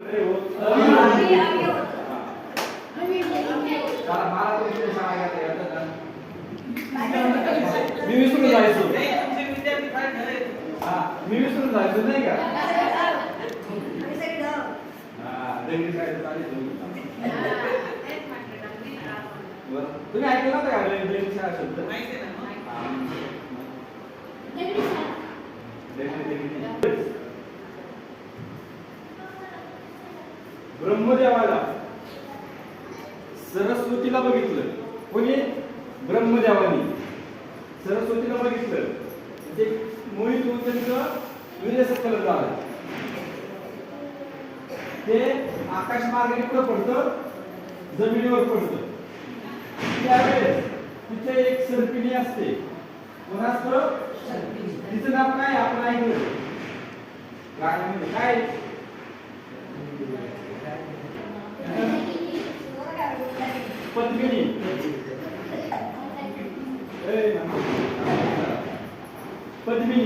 मी विसरून जायचो मी विसरून जायचो नाही का तुम्ही ऐकलं नव्हतं का शब्द ब्रह्मदेवाला सरस्वतीला बघितलं कोणी ब्रह्मदेवानी सरस्वतीला बघितलं म्हणजे मोहित होऊन त्यांचं वीर्यसंकलन झालं ते आकाश मार्गाने कुठं पडतं जमिनीवर पडतं त्यावेळेस तिथे एक सर्पिणी असते कोणाचं तिचं नाव काय आपण ऐकलं काय पद्मिनी पद्मिनी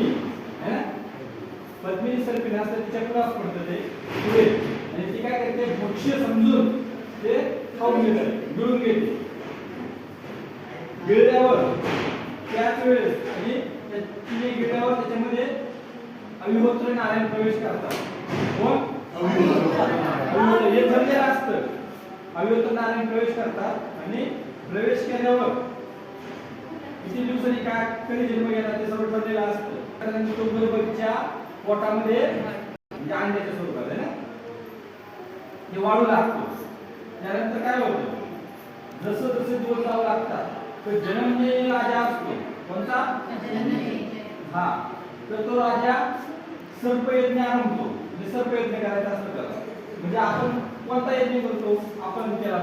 है ना पद्मिनी सर्पिणी असतात तिच्या पुढे पडतं ते पुढे आणि ती काय करते भक्ष्य समजून ते खाऊन घेते गिळून घेते गिळल्यावर त्याच वेळेस आणि तिने गिळल्यावर त्याच्यामध्ये अविहोत्र नारायण प्रवेश करतात कोण हे ठरलेलं असतं अविहोत्र नारायण प्रवेश करतात आणि प्रवेश केल्यावर किती दिवसांनी काय कधी जन्म घेणार ते सर्व ठरलेलं असतं कारण तो बरोबरच्या पोटामध्ये म्हणजे अंड्याच्या स्वरूपात आहे ना हे वाढू लागतो त्यानंतर काय होतं जसं जसे दिवस जाऊ लागतात तर जन्मलेला राजा असतो कोणता हा तर तो राजा सर्पयज्ञ आरंभतो म्हणजे सर्पयज्ञ करायचा असतं त्याला म्हणजे आपण कोणता यज्ञ करतो आपण केला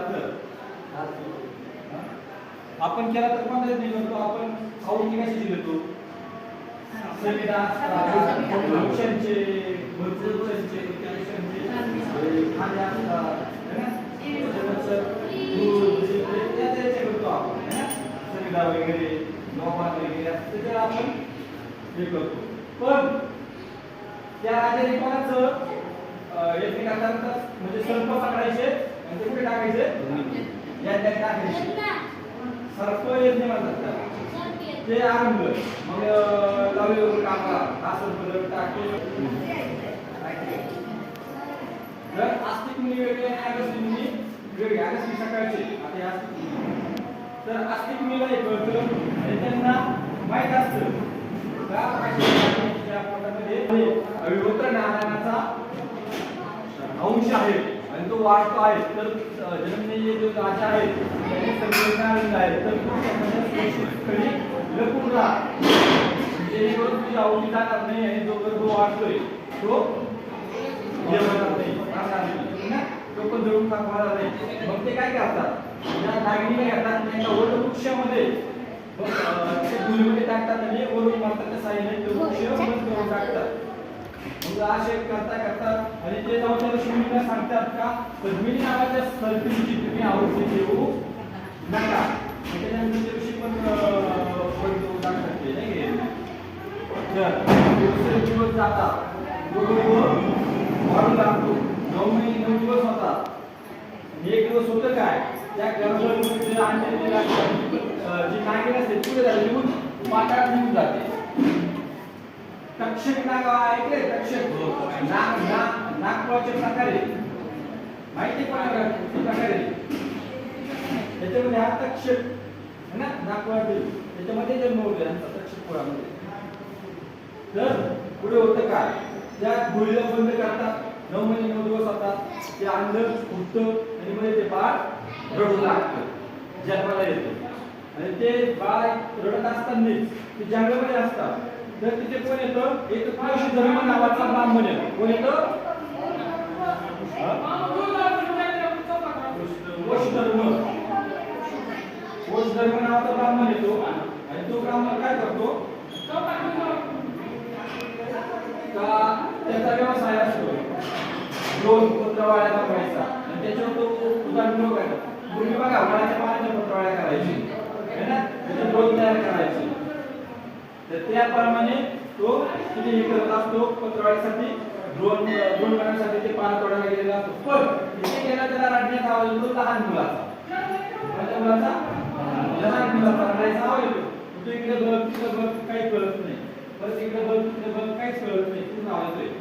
तर कोणता यज्ञ करतो आपण आवडी कशाची घेतो सविधा वृक्षांचे भरपूर वृक्षांचे खाणे असतात करतो आपण सविधा वगैरे नवमान वगैरे त्याच्यावर आपण हे करतो पण त्या राजाने कोणाचं यज्ञ करताना म्हणजे सर्प पकडायचे आणि ते कुठे टाकायचे या टाकायचे सर्प यज्ञ म्हणतात त्याला ते आरंभ मग लावलेलं कापा असं बदल टाके जर आस्तिक मुनी वेगळे अगस्ती मुनी वेगळे अगस्ती सकाळचे आता या तर आस्तिक मुनीला हे कळतं आणि त्यांना माहित असतं का त्या पोटामध्ये अविहोत्र नारायणाचा अंश आहे आणि तो वाढतो आहे तर जन्मलेले जो राजा आहे त्याने संवेदनानंद आहे तर तो त्यामध्ये लपून राहा जेणेकरून तुझी आवडी जाणार नाही आणि जो गर्भ वाढतोय तो जेवणार नाही तो पण जळून टाकणार नाही मग ते काय करतात या दागिनीला घेतात त्यांना वटवृक्षामध्ये धुळीमध्ये टाकतात आणि वरून मारतात त्या साईने तो वृक्ष बंद करून टाकतात मग असे करता करता आणि ते जाऊन त्या ऋषीमुनीला सांगतात का पद्मिनी नावाच्या सर्पिणीची तुम्ही आवृत्ती देऊ नका त्याच्यानंतर ते ऋषी पण टाकतात ते नाही तर दिवस जातात वाढू लागतो 9 महिने 9 दिवस होतात एक दिवस होतं काय त्या गर्भामध्ये आणलेल्या जी नागिन असते पुढे झाली निघून पाताळात निघून जाते तक्षक नाग ऐकले तक्षक नागपुराचे प्रकारे माहिती पण प्रकारे त्याच्यामध्ये हा तक्षक है ना नागपुरातील त्याच्यामध्ये जन्म होतो यांचा तक्षकपुरामध्ये तर पुढे होतं काय त्या गोळीला बंद करतात 9 महिने 9 दिवस होतात ते अंड फुटतं आणि मध्ये ते बाळ रडू लागतं जन्माला येतं आणि ते बाळ रडत असतानाच ते जंगलामध्ये असतात तर तिथे कोण येतं एक कृषी धर्म नावाचा ब्राह्मण येतो कोण येतं वश धर्म नावाचा ब्राह्मण येतो आणि तो ब्राह्मण काय करतो का त्याचा व्यवसाय असतो रोज पत्रवाळ्या बनवायचा आणि त्याच्यावर तो उदाहरण करतो पूर्वी बघा वडाच्या पानाच्या पत्रवाळ्या करायची है ना त्याचे रोज तयार करायचे तर त्याप्रमाणे तो किती हे करत असतो पत्रवाळीसाठी ड्रोन बनवण्यासाठी ते पानं तोडायला गेलेला असतो. पण इथे गेला त्याला रडण्याचा आवाज येतो लहान मुलाचा. कोणत्या मुलाचा? लहान मुलाचा रडायचा आवाज येतो. तो इकडे बघ तिकडे बघ काही कळत नाही. परत इकडे बघ तिकडे बघ काहीच कळत नाही. पूर्ण आवाज येतो.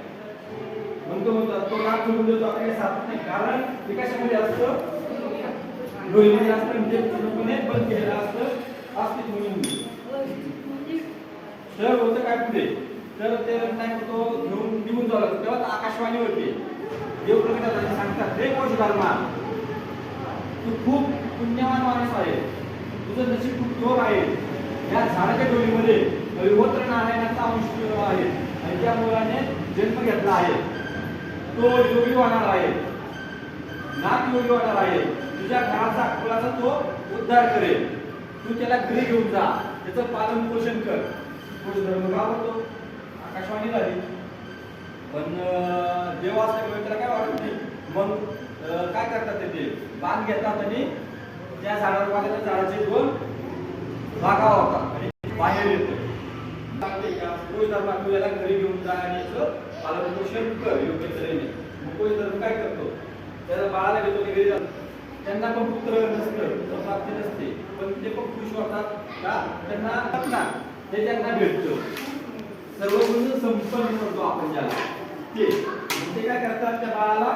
म्हणतो तो नाक सोडून देतो. आता काही सापडत नाही. कारण ते कशामध्ये असतं? डोळ्यामध्ये असतं, म्हणजे पूर्णपणे बंद केलेलं असतं अस्तित्व म्हणून. तर होतं काय पुढे? तर ते काय करतो घेऊन निघून जाऊ लागतो. तेव्हा आकाशवाणीवरती देव प्रगटाला सांगतात, हे कोश धर्मा, तू खूप पुण्यवान माणूस आहे, तुझं नशीब खूप जोर आहे. या झाडाच्या डोळीमध्ये विहोत्र नारायणाचा अंश आहे आणि त्या मुलाने जन्म घेतला आहे. तो योगी होणार आहे, नाथ योगी होणार आहे. तुझ्या घराचा कुलाचा तो उद्धार करेल. तू त्याला घरी घेऊन जा, त्याचं पालन पोषण कर. कोश धर्म का होतो? आकाशवाणी झाली. पण देव असल्यामुळे त्याला काय वाटत नाही. मग काय करतात ते बांध घेतात आणि त्या झाडावर बांधलेल्या झाडाचे दोन भागा होतात आणि बाहेर येतो. कोश धर्म तुझ्याला घरी घेऊन जा आणि पालन पोषण कर योग्य तऱ्हेने. मग कोश धर्म काय करतो? त्याला बाळाला घेतो घरी जातो. त्यांना पण पुत्र नसतं, प्राप्ती नसते, पण ते पण खुश होतात का? त्यांना ते त्यांना भेटतं. सर्व गुण संपन्न करतो आपण ज्याला ते काय करतात? त्या बाळाला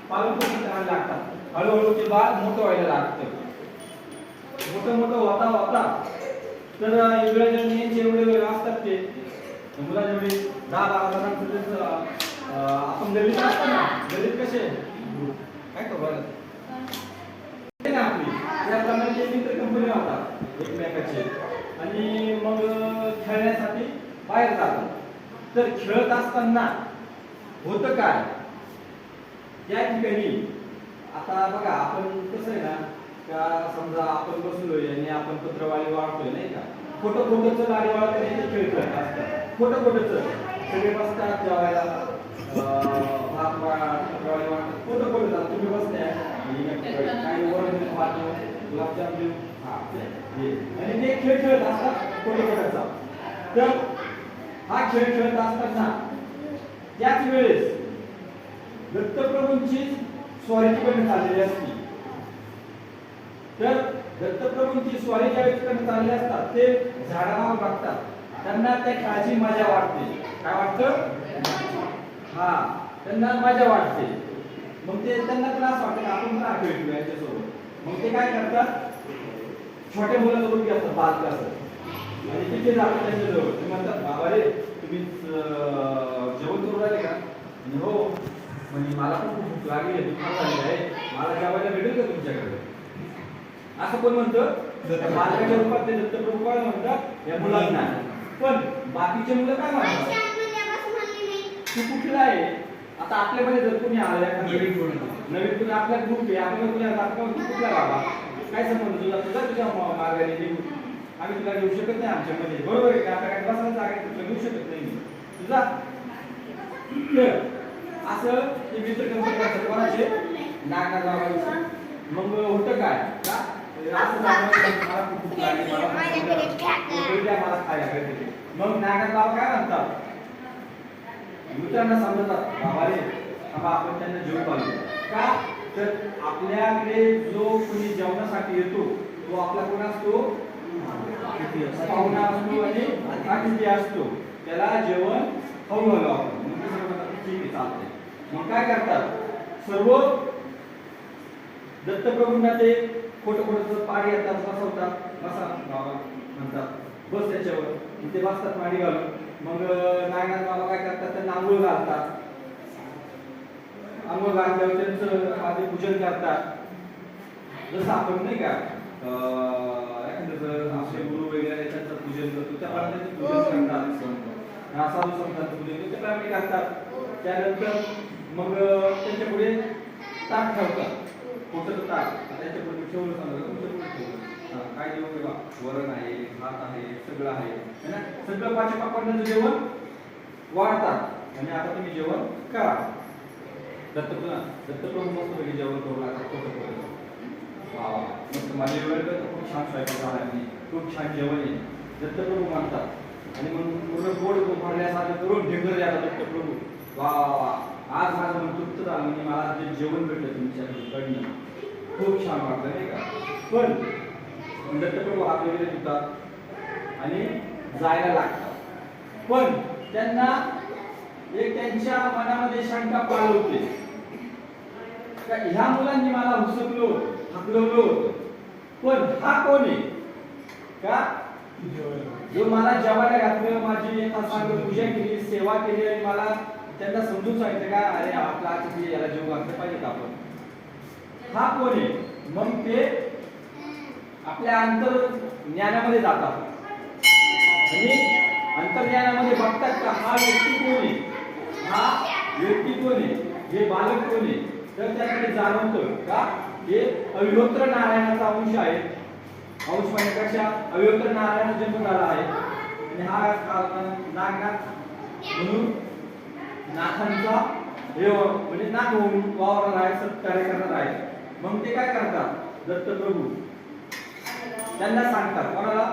पालन पोषण करायला लागतात. हळूहळू ते बाळ मोठं व्हायला लागतं. मोठं होता होता तर इंग्रजांनी जेवढे असतात ते मुला जेवढे 10-12 जणांचं आपण गरीब असतो ना, गरीब कसे काय खबर ना आपली त्याप्रमाणे ते मित्र कंपनी होतात एकमेकाचे आणि मग खेळण्यासाठी बाहेर जातात. तर खेळत असताना होतं काय? त्या ठिकाणी आता बघा आपण कसं आहे ना, का समजा आपण बसलोय आणि आपण पत्रवाळी वाळतोय नाही का, खोटं लाडी वाळत खेळ खेळत असतात. खोटं सगळे बसतात जेवायला, भात पत्रवाळी वाळतात, खोटं जातात. तुम्ही बसताय काही वरण भात गुलाबजाम देऊ आणि ते खेळ खेळत असतात खोटं. तर हा खेळ खेळत असताना त्याच वेळेस दत्तप्रभूंची स्वारी करण्यात आलेली असते. तर दत्तप्रभूंची स्वारी ज्यावेळेस करण्यात आलेली असतात ते झाडावर बघतात. त्यांना त्या खेळाची मजा वाटते. काय वाटतं? हा, त्यांना मजा वाटते. मग ते त्यांना पण असं वाटतं आपण पण खेळतो यांच्यासोबत. मग ते काय करतात? छोट्या मुलांसोबत घेतात बालक असं आणि तिथे जातात त्यांच्याजवळ. ते म्हणतात, बाबा रे तुम्ही जेवण करून राहिले का? हो, म्हणजे मला पण खूप भूक लागली आहे, दुकान झाली आहे, मला जेवायला भेटेल का तुमच्याकडे? असं कोण म्हणतं? बालकाच्या रूपात ते दत्तप्रभू काय म्हणतात या मुलांना. पण बाकीचे मुलं काय म्हणतात? तू कुठला आहे? आता आपल्यामध्ये जर कोणी आलं नवीन कोणी आपला ग्रुप आहे, आपल्याला कोणी तू कुठला बाबा काय संबंध तुझा तुझ्या मार्गाने आम्ही तुला घेऊ शकत नाही आमच्यामध्ये, बरोबर आहे का? आता काय बसायला जागा तुला घेऊ शकत नाही मी तुझा. असं ते मित्र कंपनी करतात कोणाचे? नागनाथ बाबा. मग होतं काय का असं मला खूप लागली, मला खायला भेटते. मग नागनाथ बाबा काय म्हणतात? मित्रांना समजतात, बाबा रे बाबा आपण त्यांना जेवू पाहिजे का? तर आपल्याकडे जो कोणी जेवणासाठी येतो तो आपला कोण असतो? पाहुणा असतो आणि अतिथी असतो. त्याला जेवण खाऊ घालू आपण. ठीक आहे, चालतंय. मग काय करतात? सर्व दत्तप्रभूंना ते खोटं पाणी येतात, बसवतात. बसा बाबा म्हणतात, बस त्याच्यावर. तिथे बसतात पाणी घालून. मग नागनाथ बाबा काय करतात? त्यांना आंघोळ घालतात. आंघोळ घातल्यावर त्यांचं आधी पूजन करतात. जसं आपण नाही का एखादं आपले गुरु वगैरे त्यांचं पूजन करतो त्याप्रमाणे ते पूजन करतात. साधू संतांचं पूजन त्याप्रमाणे करतात. त्यानंतर मग त्यांच्या पुढे ताट ठेवतात. खोटं ताट त्यांच्या पुढे ठेवलं सांगतात, तुमच्या पुढे ठेवलं काय जेवण बघा, वरण आहे, भात आहे, सगळं आहे ना, सगळं पाचपापांचं जेवण वाढतात आणि आता तुम्ही जेवण करा. दत्तप्रभू मस्त वेगळी जेवण करू लागतात. खोटं मग माझ्या वेळेला खूप छान स्वयंपाक झाला आणि खूप छान जेवण आहे दत्तप्रभू म्हणतात. आणि मग पूर्ण गोड भरण्यासारखं करून ढेकर द्यायला दत्तप्रभू वा वा वा, आज माझं मन तृप्त झालं, म्हणजे मला जे जेवण भेटलं तुमच्याकडनं खूप छान वाटलं नाही का. पण दत्तप्रभू हात वगैरे धुतात आणि जायला लागतात. पण त्यांना एक त्यांच्या मनामध्ये शंका पाळवते, ह्या मुलांनी मला हुसकलो हकलवलं होतं, पण हा कोण आहे का जो मला जेवायला घातलं, माझी एका सांग पूजा केली, सेवा केली आणि मला त्यांना समजून सांगितलं का अरे आपला आज याला जेव घातलं पाहिजे आपण, हा कोण आहे. मग ते आपल्या अंतर ज्ञानामध्ये जातात आणि अंतर्ज्ञानामध्ये बघतात का हा व्यक्ती कोण आहे, हा व्यक्ती कोण आहे, हे बालक कोण आहे. तर त्याकडे जाणवतं का हे अविहोत्र नारायणाचा अंश आहे. अंश म्हणण्यापेक्षा अविहोत्र नारायण जन्म झाला आहे आणि हा नागनाथ म्हणून नाथांचा हे म्हणजे नाथ होऊन वावरणार आहे, सत्कार्य करणार आहे. मग ते काय करतात, दत्तप्रभू त्यांना सांगतात, कोणाला,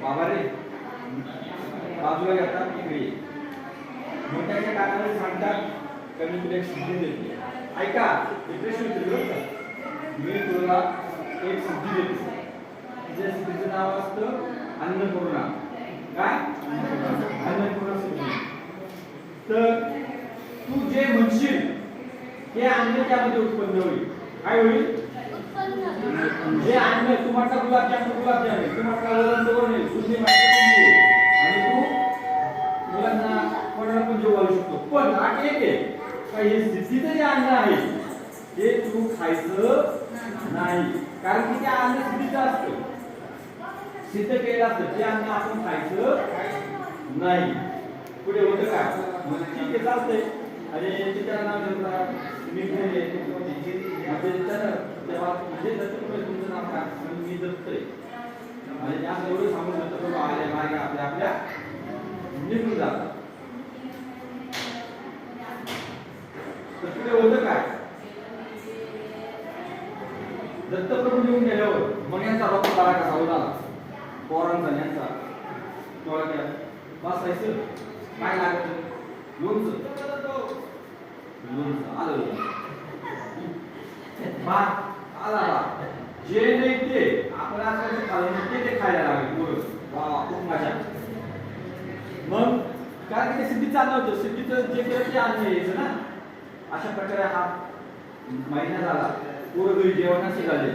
बाबा रे बाजूला घेतात इकडे. मग त्याच्या कानावर सांगतात की मी तुला एक सिद्धी देते, ऐका ते प्रश्न विचारलं का, मी तुला एक सिद्धी देते. त्या सिद्धीचं नाव असतं अन्नपूर्णा. काय अन्नपूर्णा सिद्धी. तर तू जे म्हणशील ते अन्न त्यामध्ये उत्पन्न होईल. काय होईल, जे अन्न तू म्हटला गुलाबजाम गुलाबजाम, तू म्हटला वरण सुंदी आणि तू मुलांना कोणाला पण जेवायला शकतो. पण अट एक आहे का हे सिद्धीचं जे अन्न आहे ते तू खायचं नाही, कारण की ते अन्न सिद्धीचं असतं, सिद्ध केलेलं असतं. ते अन्न आपण खायचं नाही. पुढे होतं काय, म्हणजे ठीक आहे चालतंय. आणि त्याला नाव देतात मी म्हणजे तुमचं नाव काय, मी दत्त आहे आणि त्या एवढं सांगून दत्तप्रभू आले मार्गे आपल्या आपल्या निघून जातात. तर पुढे होतं काय, दत्तप्रभू निघून गेल्यावर मग यांचा रक्त झाला कसा होता, पोरांचा यांचा डोळ्यात बसायचं. काय लागतं, लोणचं लोणचं आलं भात आला, जे नाही ते आपण आज खाल्लं ते खायला लागले पोरं. वा खूप मजा. मग कारण ते सिद्धी चाललं होतं, सिद्धीचं जे केलं ते अन्न यायचं ना. अशा प्रकारे हा महिना झाला, पोरं घरी जेवणाचे झाले,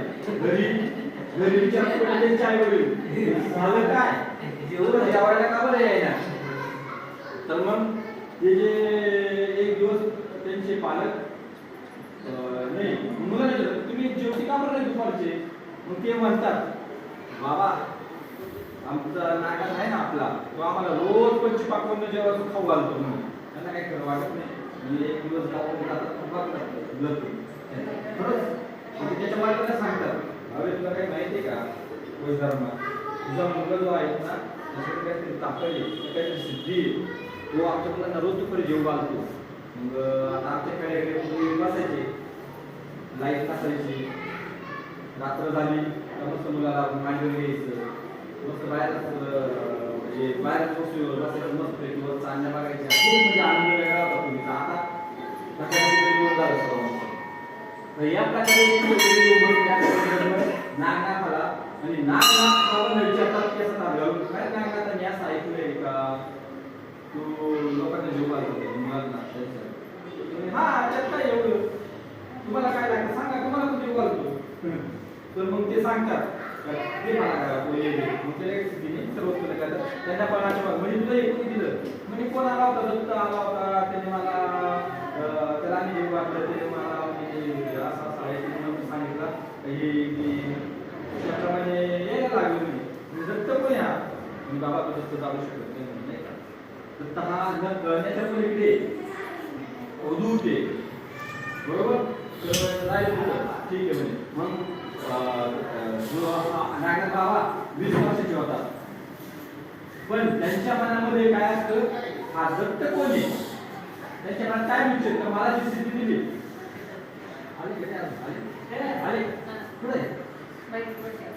घरी विचारतो त्यांच्या आई वडील झालं काय, जेवायला का बरं यायला. तर मग ते जे एक दिवस त्यांचे पालक नाही मुलांना तुम्ही जेवती का बरं नाही दुपारचे. मग ते म्हणतात बाबा आमचा नागात आहे ना आपला, तो आम्हाला रोज पंच पाकवून जेव्हा खाऊ घालतो म्हणून. त्यांना काही खरं वाटत नाही, म्हणजे एक दिवस गावात जातात त्याच्या बायकोला सांगतात अरे तुला काही माहिती आहे का वैधर्मा, तुझा मुलगा जो आहे ना त्याच्याकडे काहीतरी ताकद काहीतरी सिद्धी, तो आमच्या मुलांना रोज दुपारी जेव घालतो. मग आता आमच्याकडे बसायचे, लाईट नसायची, रात्र झाली मस्त मुलाला मांडीवर घ्यायचं, मस्त बाहेर म्हणजे बाहेर बसून बसायचं, मस्त पैकी चांगल्या बघायच्या, खूप म्हणजे आनंद वेगळा होता पूर्वीचा. आता या प्रकारे नागनाथाला आणि नागनाथ विचारतात की असं घालून काय नागनाथ मी असं ऐकलंय का तू लोकांना जेव घालतो मुलांना, हा त्यात काय एवढं तुम्हाला काय लागतं सांगा, तुम्हाला पण जेव घालतो. तर मग ते सांगतात ते मला करा मग ते सर्वोत्तर करतात त्यांना पण म्हणजे तुला हे कोणी दिलं, म्हणजे कोण आला होता, दत्त आला होता, त्याने मला त्याला आणि जेव घातलं, त्याने मला असं असं आहे म्हणून सांगितलं त्याप्रमाणे यायला लागलं. मी दत्त पण या बाबा तो दत्त जाऊ शकत नाही का. दत्त हा न कळण्याच्या पलीकडे अवधूत आहे, बरोबर. राहील ठीक आहे. म्हणजे मग जो नागनाथ बाबा 20 वर्षाचे होतात, पण त्यांच्या मनामध्ये काय असतं, हा दत्त कोण आहे, त्यांच्या मनात काय विचार तर मला जी सिद्धी दिली आले पुढे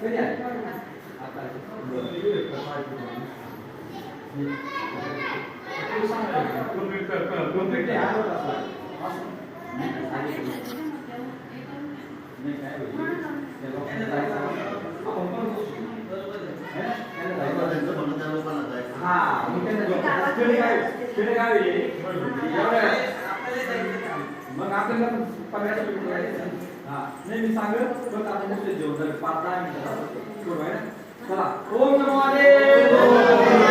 कधी आले आता कम्प्लीट आहे हा असं मग आपल्याला पगाराचं पेपर करायचं नाही मी सांगत बघ आता जेवण 5-10 मिनिटं चला ओम नमो देवाय